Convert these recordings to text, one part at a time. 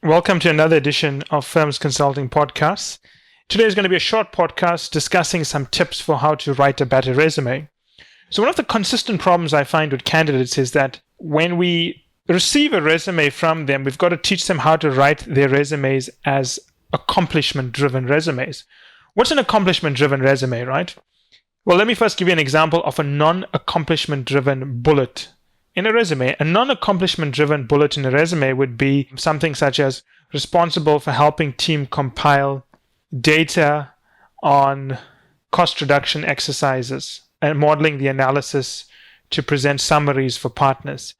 Welcome to another edition of Firms Consulting Podcasts. Today is going to be a short podcast discussing some tips for how to write a better resume. So one of the consistent problems I find with candidates is that when we receive a resume from them, we've got to teach them how to write their resumes as accomplishment-driven resumes. What's an accomplishment-driven resume, right? Well, let me first give you an example of a non-accomplishment-driven bullet in a resume. A non-accomplishment-driven bullet in a resume would be something such as responsible for helping team compile data on cost reduction exercises and modeling the analysis to present summaries for partners.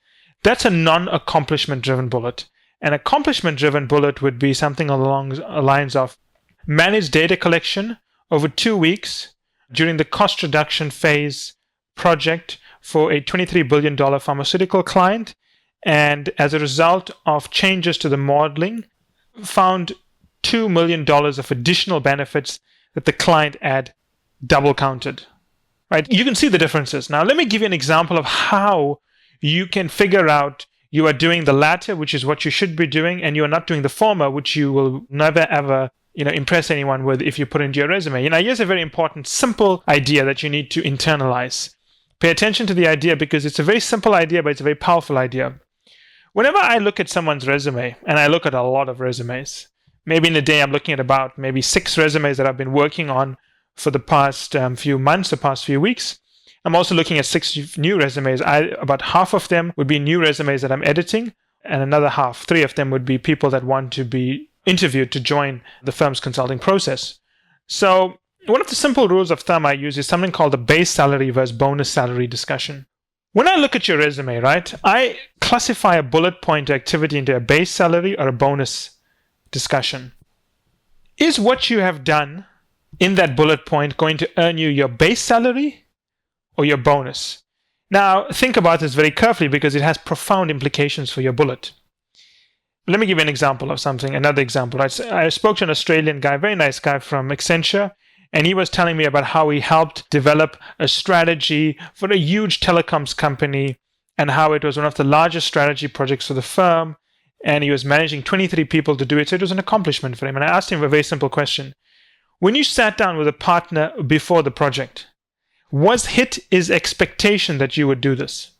That's a non-accomplishment-driven bullet. An accomplishment-driven bullet would be something along the lines of manage data collection over 2 weeks during the cost reduction phase project for a $23 billion pharmaceutical client, and as a result of changes to the modeling, found $2 million of additional benefits that the client had double counted. Right? You can see the differences. Now, let me give you an example of how you can figure out you are doing the latter, which is what you should be doing, and you are not doing the former, which you will never ever impress anyone with if you put into your resume. Here's a very important, simple idea that you need to internalize. Pay attention to the idea because it's a very simple idea, but it's a very powerful idea. Whenever I look at someone's resume, and I look at a lot of resumes, maybe in a day I'm looking at about maybe 6 resumes that I've been working on for the past few months, the past few weeks. I'm also looking at 6 new resumes. About half of them would be new resumes that I'm editing, and another half, 3 of them would be people that want to be interviewed to join the firm's consulting process. So one of the simple rules of thumb I use is something called the base salary versus bonus salary discussion. When I look at your resume, right, I classify a bullet point activity into a base salary or a bonus discussion. Is what you have done in that bullet point going to earn you your base salary or your bonus? Now, think about this very carefully because it has profound implications for your bullet. Let me give you an example of something, another example. Right? So I spoke to an Australian guy, very nice guy from Accenture, and he was telling me about how he helped develop a strategy for a huge telecoms company and how it was one of the largest strategy projects for the firm, and he was managing 23 people to do it, so it was an accomplishment for him. And I asked him a very simple question. When you sat down with a partner before the project, was his expectation that you would do this?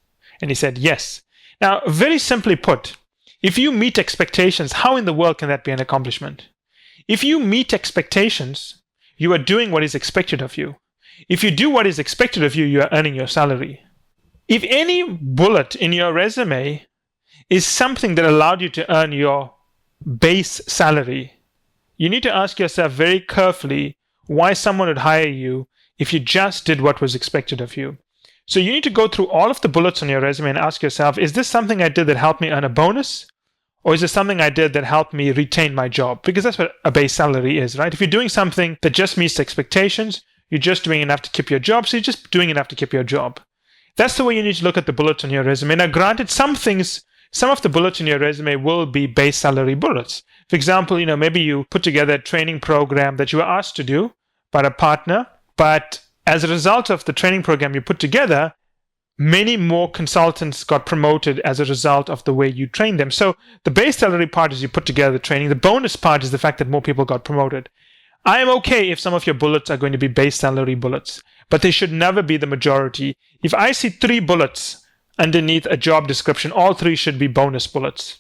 And he said, yes. Now, very simply put, if you meet expectations, how in the world can that be an accomplishment? If you meet expectations, you are doing what is expected of you. If you do what is expected of you, you are earning your salary. If any bullet in your resume is something that allowed you to earn your base salary, you need to ask yourself very carefully why someone would hire you if you just did what was expected of you. So you need to go through all of the bullets on your resume and ask yourself, is this something I did that helped me earn a bonus? Or is this something I did that helped me retain my job? Because that's what a base salary is, right? If you're doing something that just meets expectations, you're just doing enough to keep your job, so you're just doing enough to keep your job. That's the way you need to look at the bullets on your resume. Now, granted, some of the bullets in your resume will be base salary bullets. For example, maybe you put together a training program that you were asked to do by a partner, but as a result of the training program you put together, many more consultants got promoted as a result of the way you trained them. So the base salary part is you put together the training. The bonus part is the fact that more people got promoted. I am okay if some of your bullets are going to be base salary bullets, but they should never be the majority. If I see 3 bullets underneath a job description, all 3 should be bonus bullets.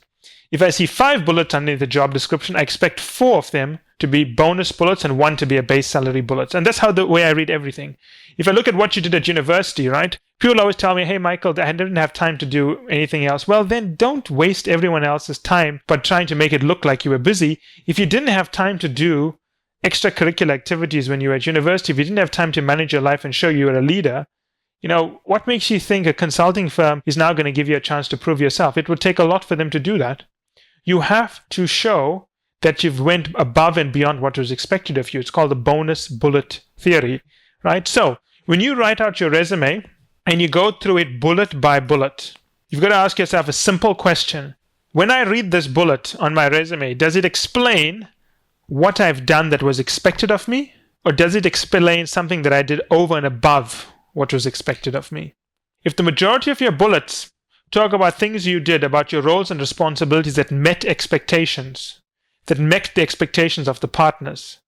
If I see 5 bullets underneath the job description, I expect 4 of them to be bonus bullets and 1 to be a base salary bullet. And that's how the way I read everything. If I look at what you did at university, right? People always tell me, hey, Michael, I didn't have time to do anything else. Well, then don't waste everyone else's time by trying to make it look like you were busy. If you didn't have time to do extracurricular activities when you were at university, if you didn't have time to manage your life and show you were a leader, what makes you think a consulting firm is now going to give you a chance to prove yourself? It would take a lot for them to do that. You have to show that you've went above and beyond what was expected of you. It's called the bonus bullet theory, right? So when you write out your resume and you go through it bullet by bullet, you've got to ask yourself a simple question. When I read this bullet on my resume, does it explain what I've done that was expected of me? Or does it explain something that I did over and above what was expected of me? If the majority of your bullets talk about things you did, about your roles and responsibilities that met expectations, that met the expectations of the partners,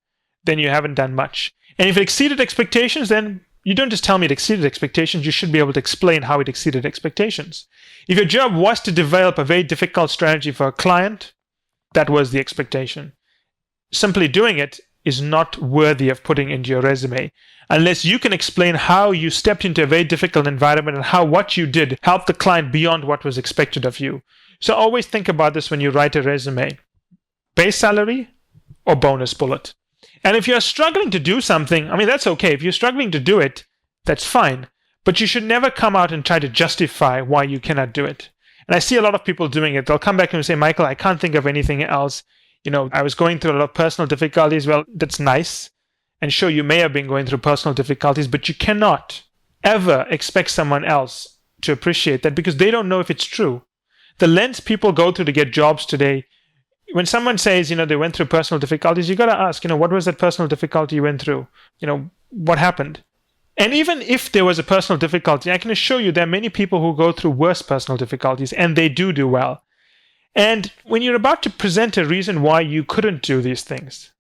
then you haven't done much. And if it exceeded expectations, then you don't just tell me it exceeded expectations, you should be able to explain how it exceeded expectations. If your job was to develop a very difficult strategy for a client, that was the expectation. Simply doing it is not worthy of putting into your resume unless you can explain how you stepped into a very difficult environment and how what you did helped the client beyond what was expected of you. So always think about this when you write a resume. Base salary or bonus bullet. And if you're struggling to do something, that's okay. If you're struggling to do it, that's fine. But you should never come out and try to justify why you cannot do it. And I see a lot of people doing it. They'll come back and say, Michael, I can't think of anything else. I was going through a lot of personal difficulties. Well, that's nice. And sure, you may have been going through personal difficulties, but you cannot ever expect someone else to appreciate that because they don't know if it's true. The lens people go through to get jobs today, when someone says, they went through personal difficulties, you got to ask, what was that personal difficulty you went through? What happened? And even if there was a personal difficulty, I can assure you there are many people who go through worse personal difficulties and they do well. And when you're about to present a reason why you couldn't do these things,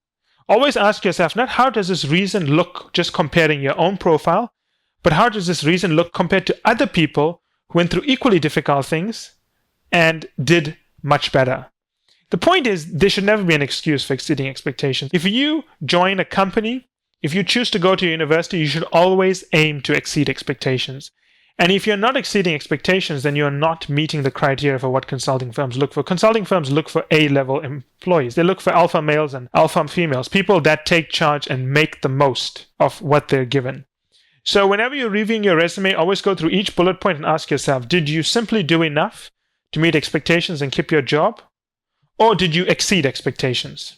always ask yourself, not how does this reason look just comparing your own profile, but how does this reason look compared to other people who went through equally difficult things and did much better? The point is, there should never be an excuse for exceeding expectations. If you join a company, if you choose to go to university, you should always aim to exceed expectations. And if you're not exceeding expectations, then you're not meeting the criteria for what consulting firms look for. Consulting firms look for A-level employees. They look for alpha males and alpha females, people that take charge and make the most of what they're given. So whenever you're reviewing your resume, always go through each bullet point and ask yourself, did you simply do enough to meet expectations and keep your job? Or did you exceed expectations?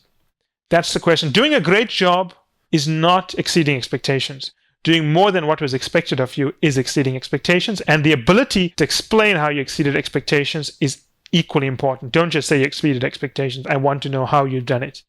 That's the question. Doing a great job is not exceeding expectations. Doing more than what was expected of you is exceeding expectations. And the ability to explain how you exceeded expectations is equally important. Don't just say you exceeded expectations. I want to know how you've done it.